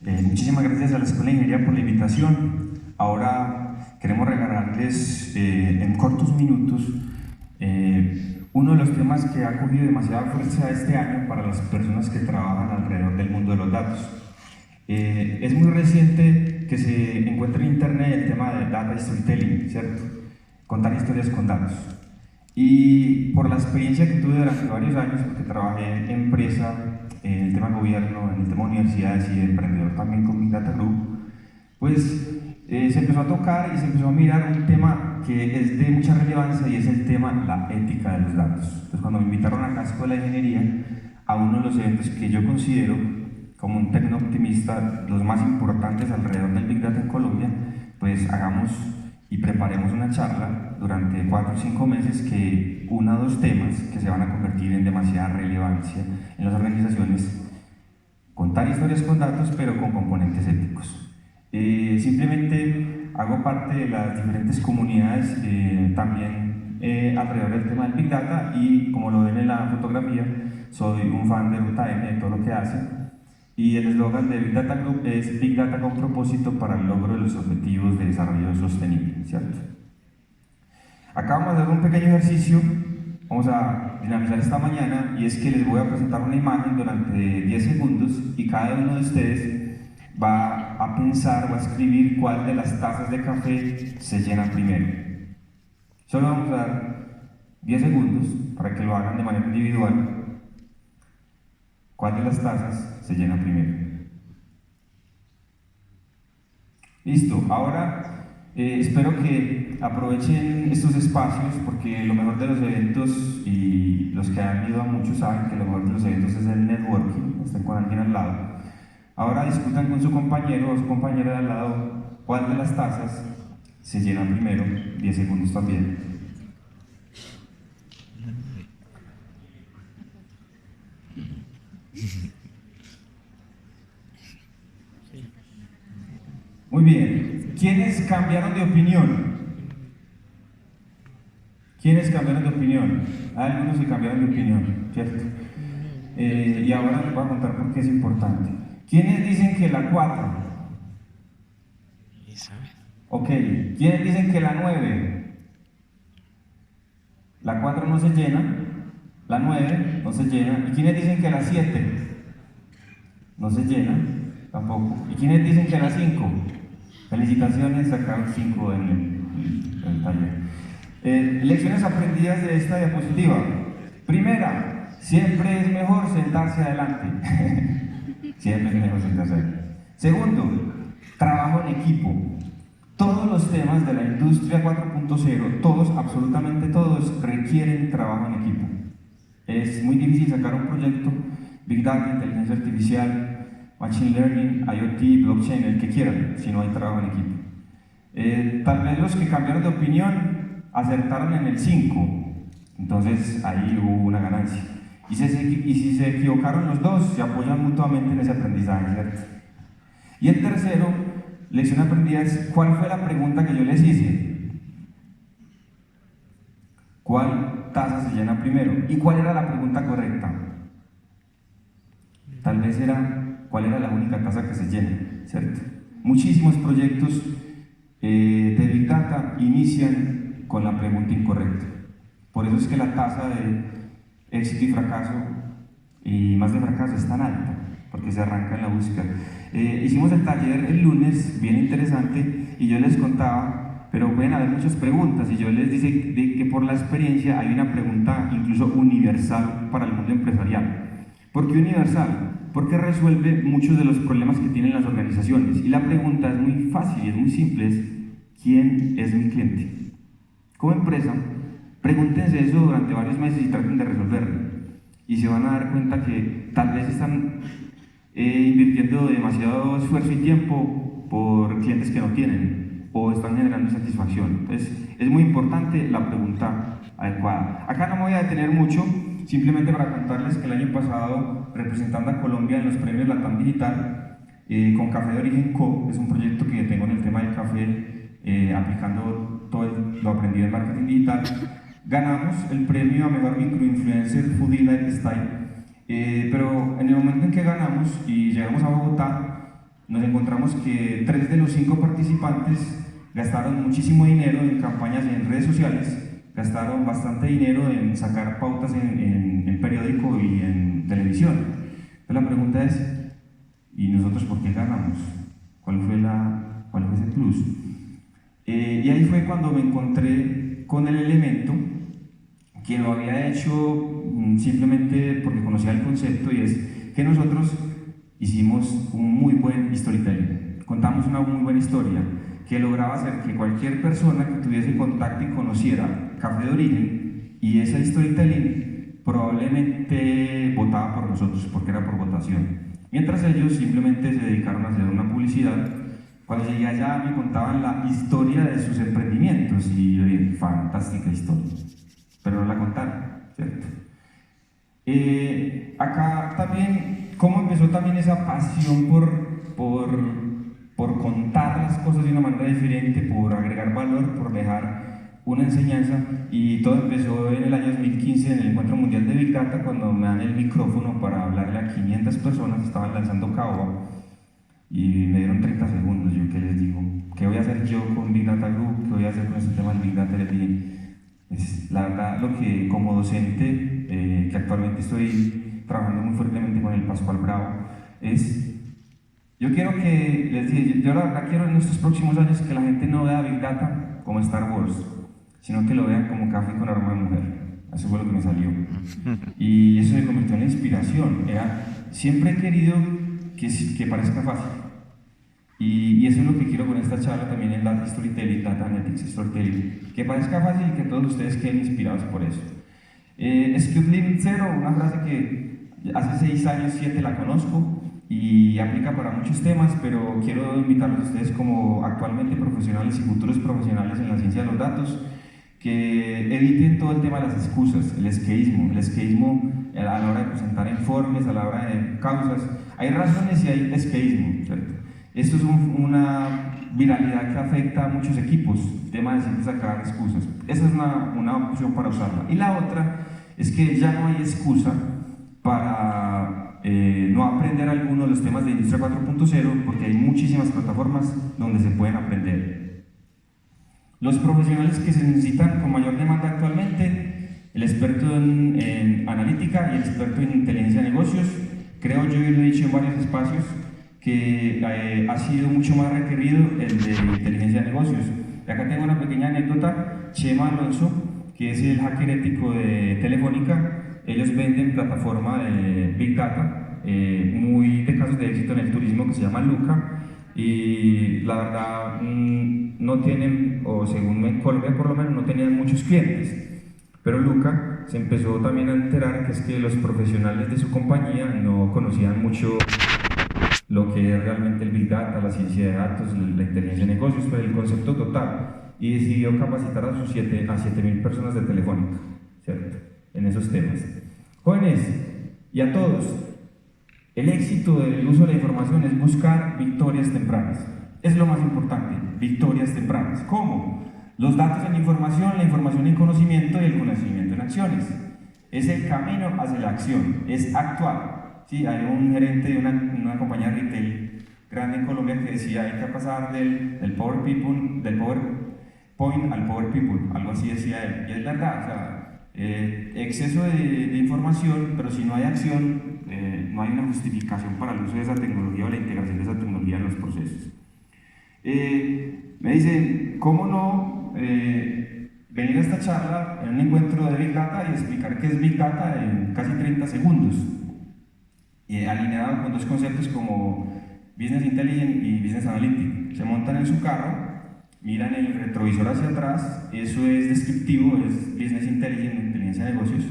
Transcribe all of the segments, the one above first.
Muchísimas gracias a la Escuela de Ingeniería por la invitación. Ahora queremos regalarles en cortos minutos uno de los temas que ha cogido demasiada fuerza este año para las personas que trabajan alrededor del mundo de los datos. Es muy reciente que se encuentra en internet el tema de data storytelling, ¿cierto? Contar historias con datos. Y por la experiencia que tuve durante varios años, porque trabajé en empresa, en el tema gobierno, en el tema universidades y de emprendedor también con Big Data Group, pues se empezó a tocar y se empezó a mirar un tema que es de mucha relevancia y es el tema la ética de los datos. Entonces cuando me invitaron acá a la Escuela de Ingeniería, a uno de los eventos que yo considero como un tecno-optimista, los más importantes alrededor del Big Data en Colombia, pues hagamos y preparemos una charla durante 4 o 5 meses que una o dos temas que se van a convertir en demasiada relevancia en las organizaciones, contar historias con datos pero con componentes éticos. Simplemente hago parte de las diferentes comunidades también alrededor del tema del Big Data y como lo ven en la fotografía, soy un fan de Ruta M, de todo lo que hace. Y el eslogan de Big Data Group es Big Data con propósito para el logro de los objetivos de desarrollo sostenible, ¿cierto? Acá vamos a hacer un pequeño ejercicio, vamos a dinamizar esta mañana y es que les voy a presentar una imagen durante 10 segundos y cada uno de ustedes va a pensar o a escribir cuál de las tazas de café se llena primero. Solo vamos a dar 10 segundos para que lo hagan de manera individual. ¿Cuál de las tazas se llena primero? Listo, ahora espero que aprovechen estos espacios porque lo mejor de los eventos, y los que han ido a muchos saben que lo mejor de los eventos es el networking, estén con alguien al lado. Ahora discutan con su compañero o su compañera de al lado cuál de las tazas se llena primero, 10 segundos también. Muy bien, ¿quiénes cambiaron de opinión? ¿Quiénes cambiaron de opinión? Hay algunos que cambiaron de opinión, ¿cierto? Y ahora les voy a contar por qué es importante. ¿Quiénes dicen que la 4? Ok, ¿quiénes dicen que la 9? La 4 no se llena, la 9 no se llena. ¿Y quiénes dicen que la 7? No se llena, tampoco. ¿Y quiénes dicen que la 5? Felicitaciones, sacaron 5 en el taller. Lecciones aprendidas de esta diapositiva. Primera, siempre es mejor sentarse adelante. Siempre es mejor sentarse adelante. Segundo, trabajo en equipo. Todos los temas de la industria 4.0, todos, absolutamente todos, requieren trabajo en equipo. Es muy difícil sacar un proyecto, Big Data, inteligencia artificial, Machine Learning, IoT, Blockchain, el que quieran, si no hay trabajo en equipo. Tal vez los que cambiaron de opinión acertaron en el 5, entonces ahí hubo una ganancia. Y si se equivocaron los dos, se apoyan mutuamente en ese aprendizaje, ¿cierto? Y el tercero, lección aprendida es, ¿cuál fue la pregunta que yo les hice? ¿Cuál taza se llena primero? ¿Y cuál era la pregunta correcta? Tal vez era, ¿cuál era la única taza que se llena? ¿Cierto? Muchísimos proyectos de Big Data inician con la pregunta incorrecta. Por eso es que la tasa de éxito y fracaso, y más de fracaso, es tan alta, porque se arranca en la búsqueda. Hicimos el taller el lunes, bien interesante, y yo les contaba, pero pueden haber muchas preguntas, y yo les dije que por la experiencia hay una pregunta incluso universal para el mundo empresarial. ¿Por qué universal? Porque resuelve muchos de los problemas que tienen las organizaciones. Y la pregunta es muy fácil, es muy simple, es ¿quién es mi cliente? Como empresa, pregúntense eso durante varios meses y traten de resolverlo. Y se van a dar cuenta que tal vez están invirtiendo demasiado esfuerzo y tiempo por clientes que no tienen o están generando insatisfacción. Entonces, es muy importante la pregunta adecuada. Acá no me voy a detener mucho, simplemente para contarles que el año pasado, representando a Colombia en los premios Latam Digital, con Café de Origen Co., es un proyecto que tengo en el tema del café, aplicando todo lo aprendido en marketing digital, ganamos el premio a Mejor Microinfluencer Food y Lifestyle, pero en el momento en que ganamos y llegamos a Bogotá, nos encontramos que 3 de los 5 participantes gastaron muchísimo dinero en campañas en redes sociales, gastaron bastante dinero en sacar pautas en periódico y en televisión. Entonces la pregunta es, ¿y nosotros por qué ganamos? ¿Cuál fue ese plus? Y ahí fue cuando me encontré con el elemento que lo había hecho simplemente porque conocía el concepto, y es que nosotros hicimos un muy buen storytelling. Contamos una muy buena historia que lograba hacer que cualquier persona que tuviese contacto y conociera Café de Origen y ese storytelling probablemente votaba por nosotros porque era por votación. Mientras ellos simplemente se dedicaron a hacer una publicidad. Cuando llegué allá me contaban la historia de sus emprendimientos y yo dije, fantástica historia, pero no la contaron, ¿cierto? Acá también, ¿cómo empezó también esa pasión por contar las cosas de una manera diferente, por agregar valor, por dejar una enseñanza? Y todo empezó en el año 2015 en el Encuentro Mundial de Big Data, cuando me dan el micrófono para hablarle a 500 personas que estaban lanzando Caoba. Y me dieron 30 segundos, yo qué les digo, ¿qué voy a hacer yo con Big Data Group? ¿Qué voy a hacer con este tema del Big Data? Les dije, es la verdad lo que como docente, que actualmente estoy trabajando muy fuertemente con el Pascual Bravo, es, yo quiero que, les dije, yo la verdad quiero en estos próximos años que la gente no vea Big Data como Star Wars, sino que lo vean como café con aroma de mujer. Eso fue lo que me salió. Y eso se convirtió en inspiración. Siempre he querido que parezca fácil. Y eso es lo que quiero con esta charla también en Data Storytelling, Data Analytics Storytelling. Que parezca fácil y que todos ustedes queden inspirados por eso. Skewed Limit Zero, una frase que hace 6 años, 7 la conozco y aplica para muchos temas, pero quiero invitarlos a ustedes como actualmente profesionales y futuros profesionales en la ciencia de los datos, que eviten todo el tema de las excusas, el esqueísmo a la hora de presentar informes, a la hora de causas. Hay razones y hay esqueísmo, ¿cierto? Esto es una viralidad que afecta a muchos equipos, el tema de siempre sacar excusas. Esa es una opción para usarla. Y la otra es que ya no hay excusa para no aprender algunos de los temas de Industria 4.0, porque hay muchísimas plataformas donde se pueden aprender. Los profesionales que se necesitan con mayor demanda actualmente, el experto en analítica y el experto en inteligencia de negocios. Creo yo, y lo he dicho en varios espacios, que ha sido mucho más requerido el de inteligencia de negocios. Y acá tengo una pequeña anécdota. Chema Alonso, que es el hacker ético de Telefónica, ellos venden plataforma de Big Data, muy de casos de éxito en el turismo, que se llama Luca, y la verdad no tienen, o según en Colombia por lo menos, no tenían muchos clientes. Pero Luca se empezó también a enterar que es que los profesionales de su compañía no conocían mucho lo que es realmente el Big Data, la ciencia de datos, la inteligencia de negocios, pero el concepto total, y decidió capacitar a sus 7.000 personas de Telefónica, ¿cierto?, en esos temas. Jóvenes, y a todos, el éxito del uso de la información es buscar victorias tempranas. Es lo más importante, victorias tempranas. ¿Cómo? Los datos en información, la información en conocimiento y el conocimiento en acciones. Es el camino hacia la acción, es actuar. Sí, hay un gerente de una compañía retail grande en Colombia que decía hay que pasar del PowerPoint al Power People, algo así decía él. Y es verdad, o sea, exceso de información, pero si no hay acción, no hay una justificación para el uso de esa tecnología o la integración de esa tecnología en los procesos. Me dicen, ¿cómo no venir a esta charla en un encuentro de Big Data y explicar qué es Big Data en casi 30 segundos? Alineado con dos conceptos como Business Intelligence y Business Analytics. Se montan en su carro, miran el retrovisor hacia atrás, eso es descriptivo, es Business Intelligence, inteligencia de negocios.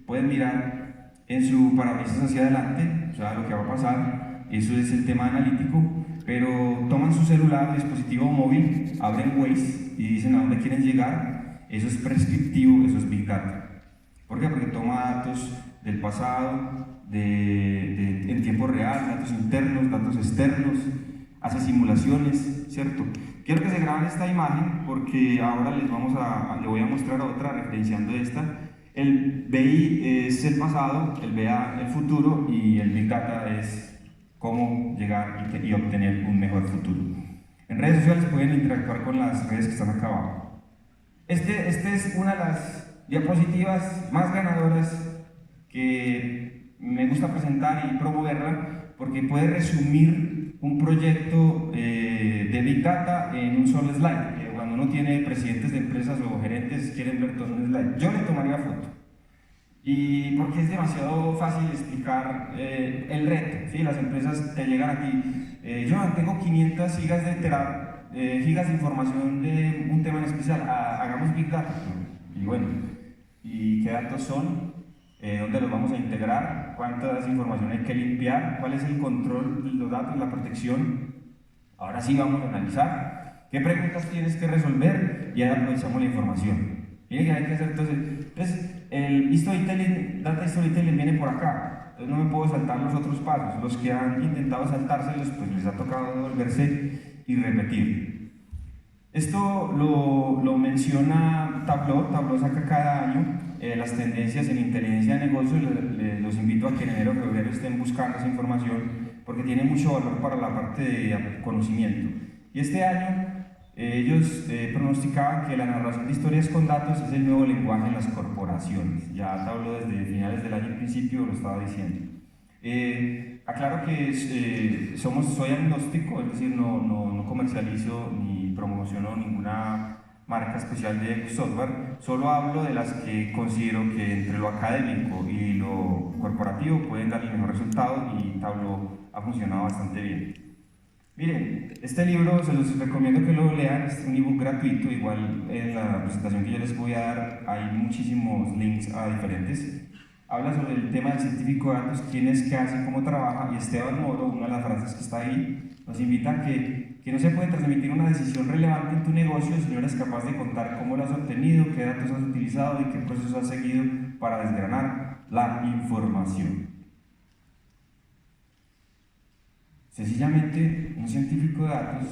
Pueden mirar en su parabrisas hacia adelante, o sea, lo que va a pasar, eso es el tema analítico, pero toman su celular, dispositivo móvil, abren Waze y dicen a dónde quieren llegar. Eso es prescriptivo, eso es Big Data. ¿Por qué? Porque toma datos del pasado, en tiempo real, datos internos, datos externos, hace simulaciones, ¿cierto? Quiero que se graben esta imagen porque ahora le voy a mostrar otra referenciando esta. El BI es el pasado, el BA el futuro y el Big Data es cómo llegar y obtener un mejor futuro. En redes sociales pueden interactuar con las redes que están acá abajo. Este es una de las diapositivas más ganadoras que me gusta presentar y promoverla porque puede resumir un proyecto de Big Data en un solo slide. Cuando uno tiene presidentes de empresas o gerentes quieren ver todo en un slide, yo le tomaría foto. Y porque es demasiado fácil explicar el reto, ¿sí? Las empresas te llegan aquí, yo tengo 500 gigas gigas de información de un tema en especial, hagamos Big Data. Y bueno, ¿y qué datos son? ¿Dónde los vamos a integrar? ¿Cuánta información hay que limpiar? ¿Cuál es el control de los datos, la protección? Ahora sí vamos a analizar qué preguntas tienes que resolver y ahí aprovechamos la información. Miren que hay que hacer entonces el storytelling, data storytelling viene por acá, entonces no me puedo saltar los otros pasos. Los que han intentado saltárselos, pues les ha tocado devolverse y repetir. Esto lo menciona Tableau saca cada año las tendencias en inteligencia de negocios. Los invito a que en enero o febrero estén buscando esa información porque tiene mucho valor para la parte de conocimiento. Y este año ellos pronosticaban que la narración de historias con datos es el nuevo lenguaje en las corporaciones. Ya Tableau desde finales del año al principio lo estaba diciendo. Aclaro que soy agnóstico, es decir, no comercializo ni promociono ninguna marca especial de software, solo hablo de las que considero que entre lo académico y lo corporativo pueden dar el mejor resultado y Tableau ha funcionado bastante bien. Miren, este libro se los recomiendo que lo lean, es un ebook gratuito, igual en la presentación que yo les voy a dar hay muchísimos links a diferentes. Habla sobre el tema del científico de datos, quién es, qué hace, cómo trabaja, y Esteban Moro, una de las frases que está ahí, nos invita a que no se puede transmitir una decisión relevante en tu negocio si no eres capaz de contar cómo lo has obtenido, qué datos has utilizado y qué procesos has seguido para desgranar la información. Sencillamente, un científico de datos,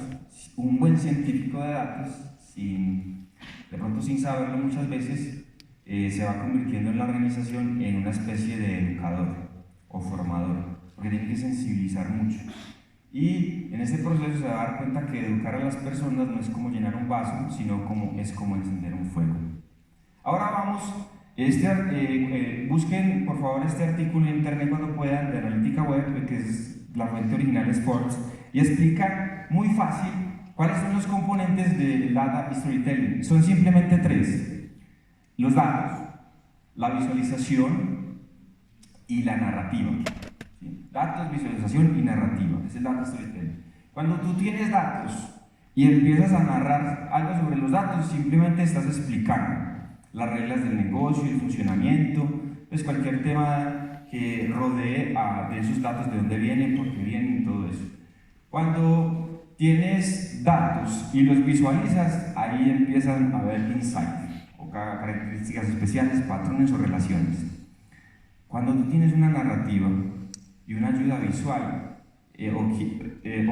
un buen científico de datos, de pronto sin saberlo muchas veces, se va convirtiendo en la organización en una especie de educador o formador, porque tiene que sensibilizar mucho. Y en este proceso se va a dar cuenta que educar a las personas no es como llenar un vaso, sino es como encender un fuego. Ahora vamos, busquen por favor este artículo en internet cuando puedan, de Analítica Web, que es la fuente original es Forbes, y explica muy fácil cuáles son los componentes del Data Storytelling. Son simplemente 3. Los datos, la visualización y la narrativa. ¿Sí? Datos, visualización y narrativa. Es el Data Storytelling. Cuando tú tienes datos y empiezas a narrar algo sobre los datos, simplemente estás explicando las reglas del negocio, el funcionamiento, pues cualquier tema que rodee de esos datos, de dónde vienen, por qué vienen y todo eso. Cuando tienes datos y los visualizas, ahí empiezan a haber insights o características especiales, patrones o relaciones. Cuando tú tienes una narrativa y una ayuda visual,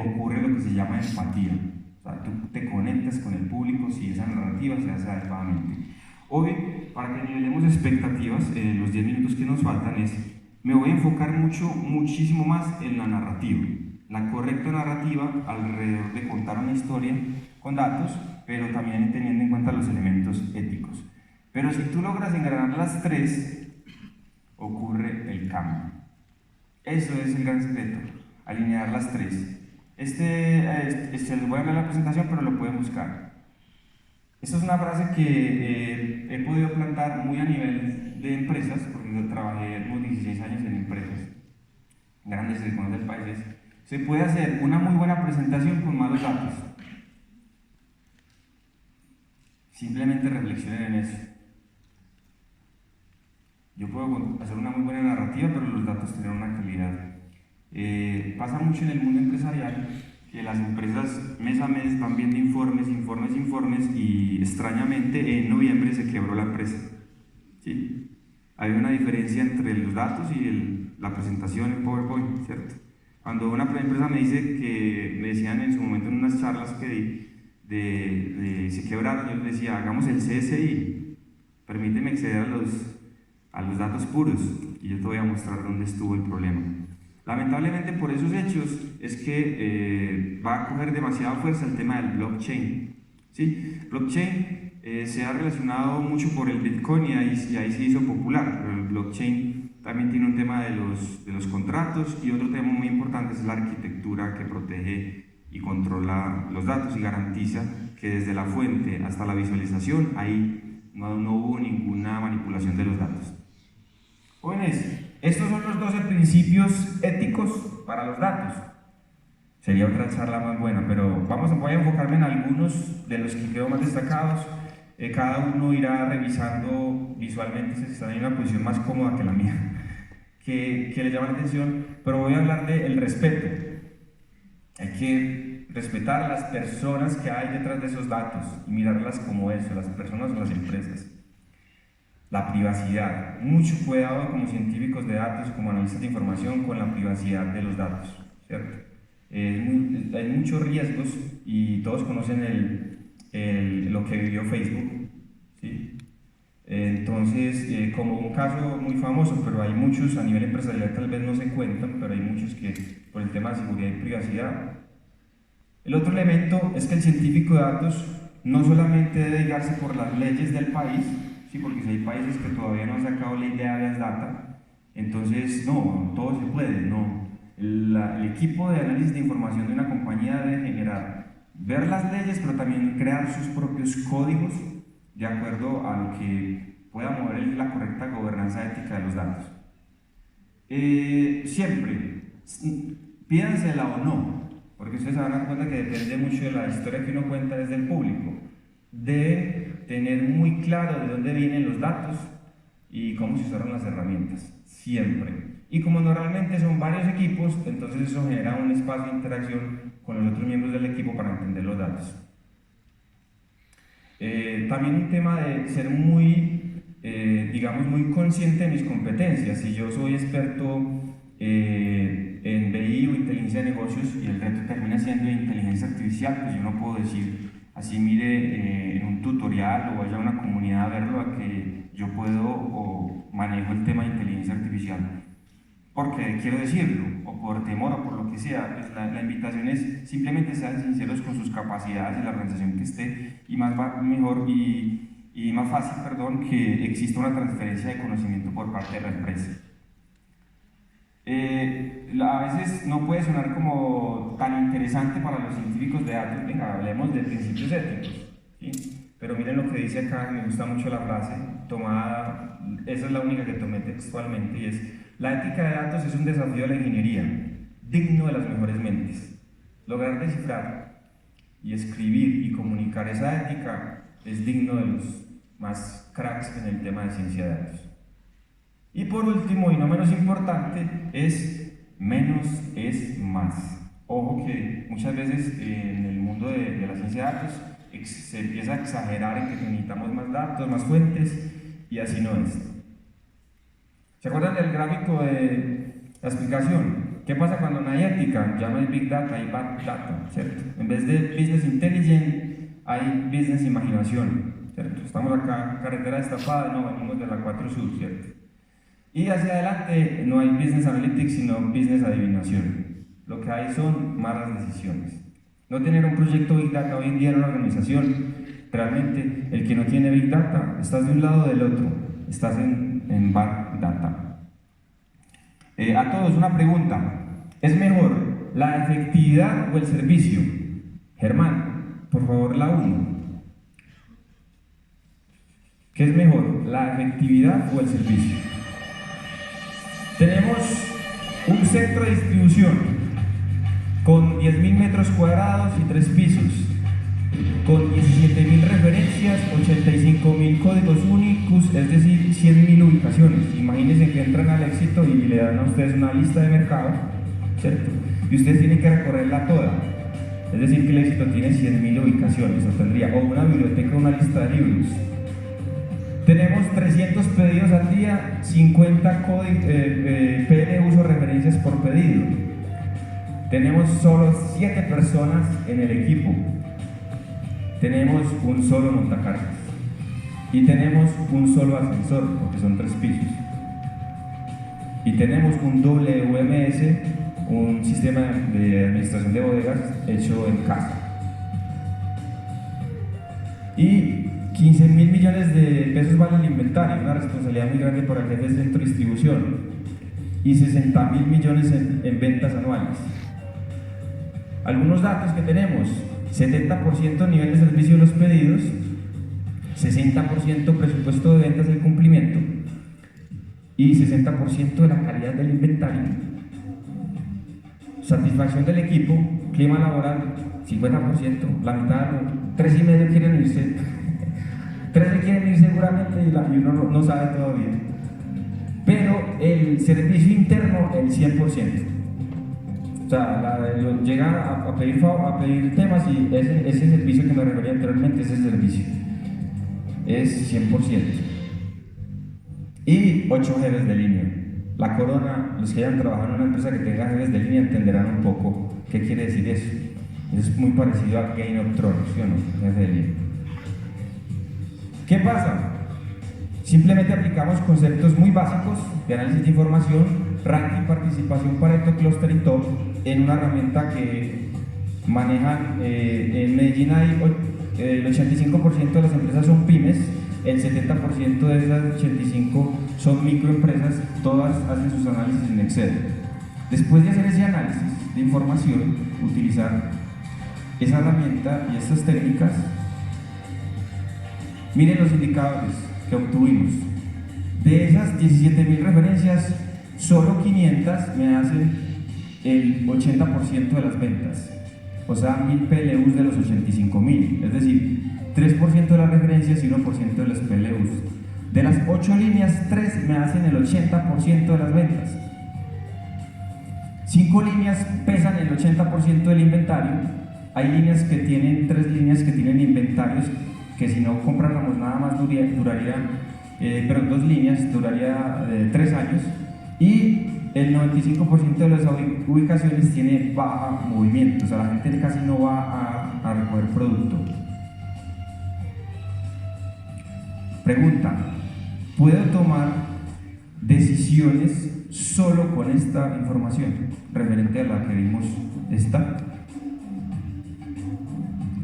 ocurre lo que se llama empatía. O sea, tú te conectas con el público si esa narrativa se hace adecuadamente. Hoy, para que nivelemos expectativas, los 10 minutos que nos faltan me voy a enfocar muchísimo más en la narrativa. La correcta narrativa alrededor de contar una historia con datos, pero también teniendo en cuenta los elementos éticos. Pero si tú logras engranar las 3, ocurre el cambio. Eso es el gran secreto, alinear las 3. Les voy a ver la presentación, pero lo pueden buscar. Esta es una frase que he podido plantar muy a nivel de empresas, porque yo trabajé unos 16 años en empresas grandes y reconocidas del país. Se puede hacer una muy buena presentación con malos datos. Simplemente reflexionen en eso. Yo puedo hacer una muy buena narrativa, pero los datos tienen una calidad. Pasa mucho en el mundo empresarial que las empresas mes a mes van viendo informes y extrañamente en noviembre se quebró la empresa. ¿Sí? Hay una diferencia entre los datos y la presentación en PowerPoint, ¿cierto? Cuando una empresa me decían en su momento en unas charlas que di, se quebraron, yo les decía, hagamos el CSI, permíteme acceder a los datos puros y yo te voy a mostrar dónde estuvo el problema. Lamentablemente por esos hechos es que va a coger demasiada fuerza el tema del blockchain. ¿Sí? Blockchain se ha relacionado mucho por el Bitcoin y ahí se hizo popular, pero el blockchain también tiene un tema de los contratos y otro tema muy importante es la arquitectura que protege y controla los datos y garantiza que desde la fuente hasta la visualización ahí no hubo ninguna manipulación de los datos. Jóvenes, estos son los 12 principios éticos para los datos. Sería otra charla más buena, pero voy a enfocarme en algunos de los que creo más destacados. Cada uno irá revisando visualmente si están en una posición más cómoda que la mía, que le llama la atención, pero voy a hablar del respeto. Hay que respetar a las personas que hay detrás de esos datos y mirarlas como eso, las personas o las empresas. La privacidad, mucho cuidado como científicos de datos, como analistas de información con la privacidad de los datos, ¿cierto? Hay muchos riesgos y todos conocen lo que vivió Facebook, ¿sí? Entonces, como un caso muy famoso, pero hay muchos a nivel empresarial tal vez no se cuentan, pero hay muchos que por el tema de seguridad y privacidad. El otro elemento es que el científico de datos no solamente debe guiarse por las leyes del país, ¿sí? Porque si hay países que todavía no han sacado ley de Habeas Data, entonces no, todo se puede, no. El equipo de análisis de información de una compañía debe ver las leyes, pero también crear sus propios códigos de acuerdo a lo que pueda mover la correcta gobernanza ética de los datos. Siempre, pídansela o no, porque ustedes se van a dar cuenta que depende mucho de la historia que uno cuenta desde el público. Debe tener muy claro de dónde vienen los datos y cómo se usaron las herramientas, siempre. Y como normalmente son varios equipos, entonces eso genera un espacio de interacción con los otros miembros del equipo para entender los datos. También un tema de ser muy, muy consciente de mis competencias. Si yo soy experto en BI o inteligencia de negocios y el reto termina siendo inteligencia artificial, pues yo no puedo decir así mire en un tutorial o vaya a una comunidad a verlo a que yo puedo o manejo el tema de inteligencia artificial porque quiero decirlo o por temor o por lo que sea. Pues la invitación es simplemente sean sinceros con sus capacidades y la organización que esté y mejor y más fácil, que exista una transferencia de conocimiento por parte de la empresa. A veces no puede sonar como tan interesante para los científicos de datos, venga, hablemos de principios éticos, ¿sí? Pero miren lo que dice acá, me gusta mucho la frase, tomada, esa es la única que tomé textualmente, y es: la ética de datos es un desafío de la ingeniería, digno de las mejores mentes. Lograr descifrar y escribir y comunicar esa ética es digno de los más cracks en el tema de ciencia de datos. Y por último, y no menos importante, es menos es más. Ojo que muchas veces en el mundo de la ciencia de datos se empieza a exagerar en que necesitamos más datos, más fuentes, y así no es. ¿Se acuerdan del gráfico de la explicación? ¿Qué pasa cuando no hay ética? Ya no hay Big Data, hay Bad Data, ¿cierto? En vez de Business Intelligence, hay Business Imaginación, ¿cierto? Estamos acá, carretera destapada, no, venimos de la 4 Sur, ¿cierto? Y hacia adelante no hay Business Analytics, sino Business Adivinación. Lo que hay son malas decisiones. No tener un proyecto Big Data hoy en día en una organización, realmente el que no tiene Big Data, estás de un lado o del otro, estás en Bad Data. A todos una pregunta: ¿es mejor la efectividad o el servicio? Germán, por favor, la 1. ¿Qué es mejor, la efectividad o el servicio? Tenemos un centro de distribución con 10.000 metros cuadrados y 3 pisos, con 17.000 referencias, 85.000 códigos únicos, es decir, 100.000 ubicaciones. Imagínense que entran al Éxito y le dan a ustedes una lista de mercado, ¿cierto? Y ustedes tienen que recorrerla toda. Es decir, que el Éxito tiene 100.000 ubicaciones, o tendría, o una biblioteca, una lista de libros. Tenemos 300 pedidos al día, 50 PLUs o referencias por pedido. Tenemos solo 7 personas en el equipo. Tenemos un solo montacargas. Y tenemos un solo ascensor, porque son 3 pisos. Y tenemos un doble UMS un sistema de administración de bodegas hecho en casa. Y 15.000 millones de pesos vale el inventario, una responsabilidad muy grande para el jefe de centro de distribución, y 60.000 millones en ventas anuales. Algunos datos que tenemos: 70% nivel de servicio de los pedidos, 60% presupuesto de ventas del cumplimiento y 60% de la calidad del inventario. Satisfacción del equipo, clima laboral 50%, la mitad, 3,5 quieren irse, 13 quieren ir seguramente y uno no sabe todavía. Pero el servicio interno, el 100%. O sea, llega a pedir temas y ese servicio que me refería anteriormente, ese servicio es 100%. Y 8 jefes de línea. La corona, los que hayan trabajado en una empresa que tenga jefes de línea entenderán un poco qué quiere decir eso. Es muy parecido a Game of Thrones, ¿sí o no? Jefe de línea. ¿Qué pasa? Simplemente aplicamos conceptos muy básicos de análisis de información, ranking, participación, Pareto, cluster y top en una herramienta que manejan. En Medellín hay el 85% de las empresas son pymes, el 70% de esas 85 son microempresas, todas hacen sus análisis en Excel. Después de hacer ese análisis de información, utilizar esa herramienta y estas técnicas, miren los indicadores que obtuvimos. De esas 17.000 referencias, solo 500 me hacen el 80% de las ventas, o sea, 1.000 PLUs de los 85.000, es decir, 3% de las referencias y 1% de los PLUs. De las 8 líneas, 3 me hacen el 80% de las ventas. 5 líneas pesan el 80% del inventario. Hay líneas que tienen, 3 líneas que tienen inventarios que si no compráramos nada más duraría, pero 2 líneas duraría 3 años. Y el 95% de las ubicaciones tiene baja movimiento, o sea, la gente casi no va a recoger producto. Pregunta: ¿puedo tomar decisiones solo con esta información referente a la que vimos esta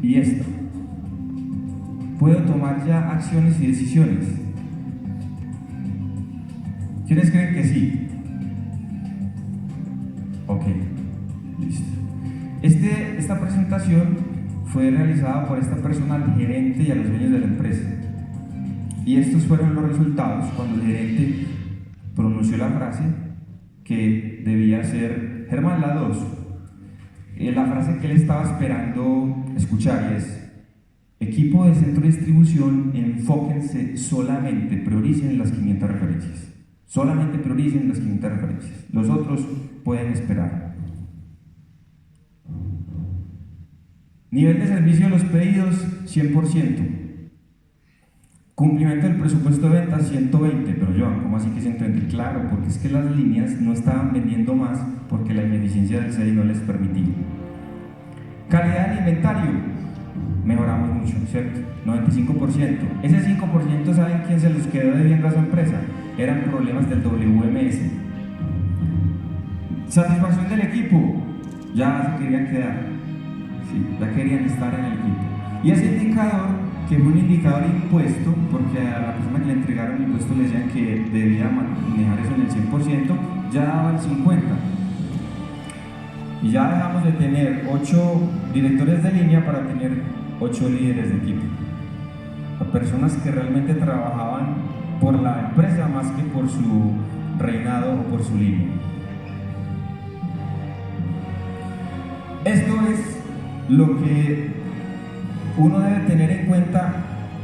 y esta? ¿Puedo tomar ya acciones y decisiones? ¿Quiénes creen que sí? Ok, listo. Esta presentación fue realizada por esta persona, al gerente y a los dueños de la empresa. Y estos fueron los resultados cuando el gerente pronunció la frase que debía ser Germán la 2. La frase que él estaba esperando escuchar es: equipo de centro de distribución, enfóquense solamente, prioricen las 500 referencias. Solamente prioricen las 500 referencias. Los otros pueden esperar. Nivel de servicio de los pedidos, 100%. Cumplimiento del presupuesto de ventas, 120. Pero Joan, ¿cómo así que 120? Claro, porque es que las líneas no estaban vendiendo más porque la ineficiencia del CEDI no les permitía. Calidad del inventario, mejoramos mucho, ¿cierto? 95%. Ese 5%, ¿saben quién se los quedó debiendo a su empresa? Eran problemas del WMS. Satisfacción del equipo, ya se querían quedar, sí, ya querían estar en el equipo. Y ese indicador, que fue un indicador impuesto, porque a la persona que le entregaron el impuesto le decían que debía manejar eso en el 100%, ya daba el 50%. Y ya dejamos de tener 8 directores de línea para tener 8 líderes de equipo. Personas que realmente trabajaban por la empresa más que por su reinado o por su línea. Esto es lo que uno debe tener en cuenta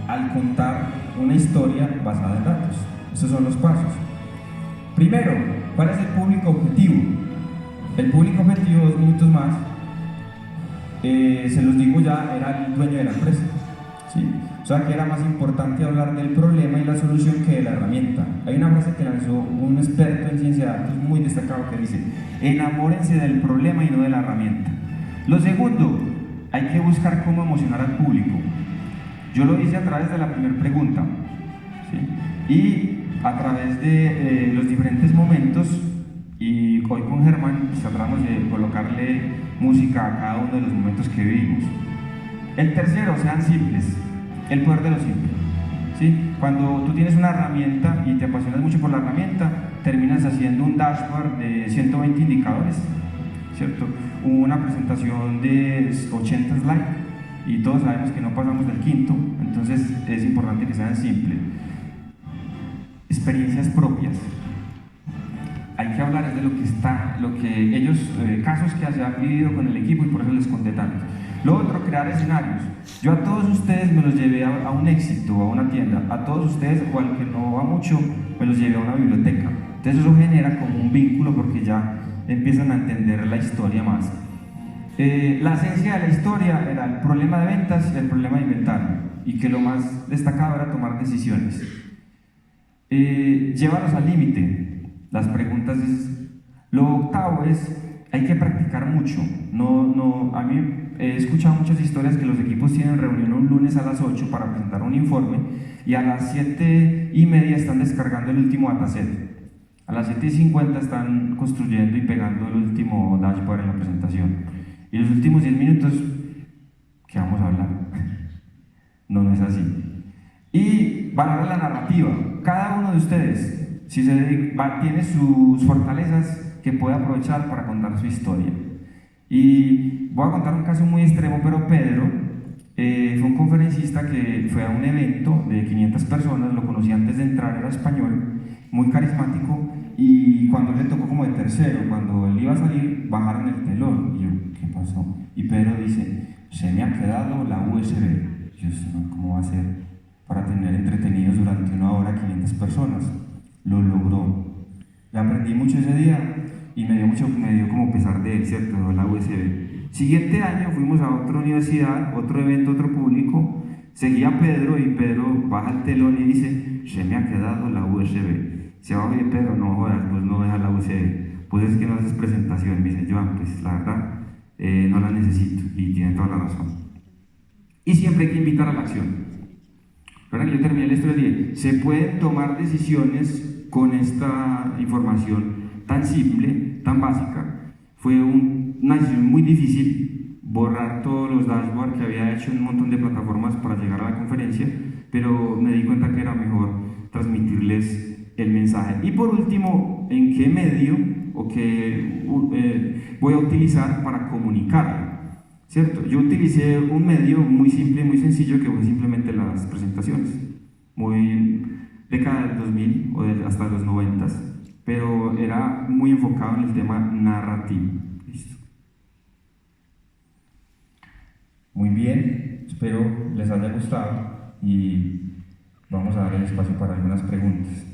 al contar una historia basada en datos. Estos son los pasos. Primero, ¿cuál es el público objetivo? El público objetivo, 2 minutos más, se los digo ya, era el dueño de la empresa, ¿sí? O sea que era más importante hablar del problema y la solución que de la herramienta. Hay una frase que lanzó un experto en ciencia de datos muy destacado que dice: enamórense del problema y no de la herramienta. Lo segundo, hay que buscar cómo emocionar al público. Yo lo hice a través de la primera pregunta, ¿sí? Y a través de los diferentes momentos y hoy con Germán pues, tratamos de colocarle música a cada uno de los momentos que vivimos. El tercero, sean simples, el poder de lo simple. ¿Sí? Cuando tú tienes una herramienta y te apasionas mucho por la herramienta, terminas haciendo un dashboard de 120 indicadores, ¿cierto? Una presentación de 80 slides y todos sabemos que no pasamos del quinto, entonces es importante que sean simples. Experiencias propias. Hay que hablar de lo que ellos, casos que se han vivido con el equipo y por eso les conté tanto. Lo otro, crear escenarios. Yo a todos ustedes me los llevé a un éxito, a una tienda. A todos ustedes, o al que no va mucho, me los llevé a una biblioteca. Entonces eso genera como un vínculo porque ya empiezan a entender la historia más. La esencia de la historia era el problema de ventas y el problema de inventario. Y que lo más destacado era tomar decisiones. Llévalos al límite. Las preguntas es... Lo octavo es, hay que practicar mucho. A mí he escuchado muchas historias que los equipos tienen reunión un lunes a las 8 para presentar un informe y a las 7:30 están descargando el último dataset. A las 7:50 están construyendo y pegando el último dashboard en la presentación. Y los últimos 10 minutos, ¿qué vamos a hablar? No es así. Y valorar la narrativa. Cada uno de ustedes, si tiene sus fortalezas que puede aprovechar para contar su historia. Y voy a contar un caso muy extremo, pero Pedro fue un conferencista que fue a un evento de 500 personas, lo conocí antes de entrar, era español, muy carismático, y cuando le tocó como de tercero, cuando él iba a salir, bajaron el telón. Y yo, ¿qué pasó? Y Pedro dice, se me ha quedado la USB. Yo, ¿cómo va a ser para tener entretenidos durante 1 hora 500 personas? Lo logró. Le aprendí mucho ese día y me dio como pesar de él, ¿cierto? La USB. Siguiente año fuimos a otra universidad, otro evento, otro público. Seguía Pedro y Pedro baja el telón y dice, se me ha quedado la USB. Se va, oye Pedro, no jodas, pues no deja la USB. Pues es que no haces presentación. Me dice, Joan, pues la verdad, no la necesito. Y tiene toda la razón. Y siempre hay que invitar a la acción. Ahora que yo terminé la historia, dije, se pueden tomar decisiones con esta información tan simple, tan básica. Fue una decisión muy difícil borrar todos los dashboards que había hecho en un montón de plataformas para llegar a la conferencia, pero me di cuenta que era mejor transmitirles el mensaje. Y por último, ¿en qué medio o qué voy a utilizar para comunicarlo? ¿Cierto? Yo utilicé un medio muy simple, muy sencillo, que fue simplemente las presentaciones, muy década del 2000 o hasta los 90, pero era muy enfocado en el tema narrativo. Listo. Muy bien, espero les haya gustado y vamos a dar el espacio para algunas preguntas.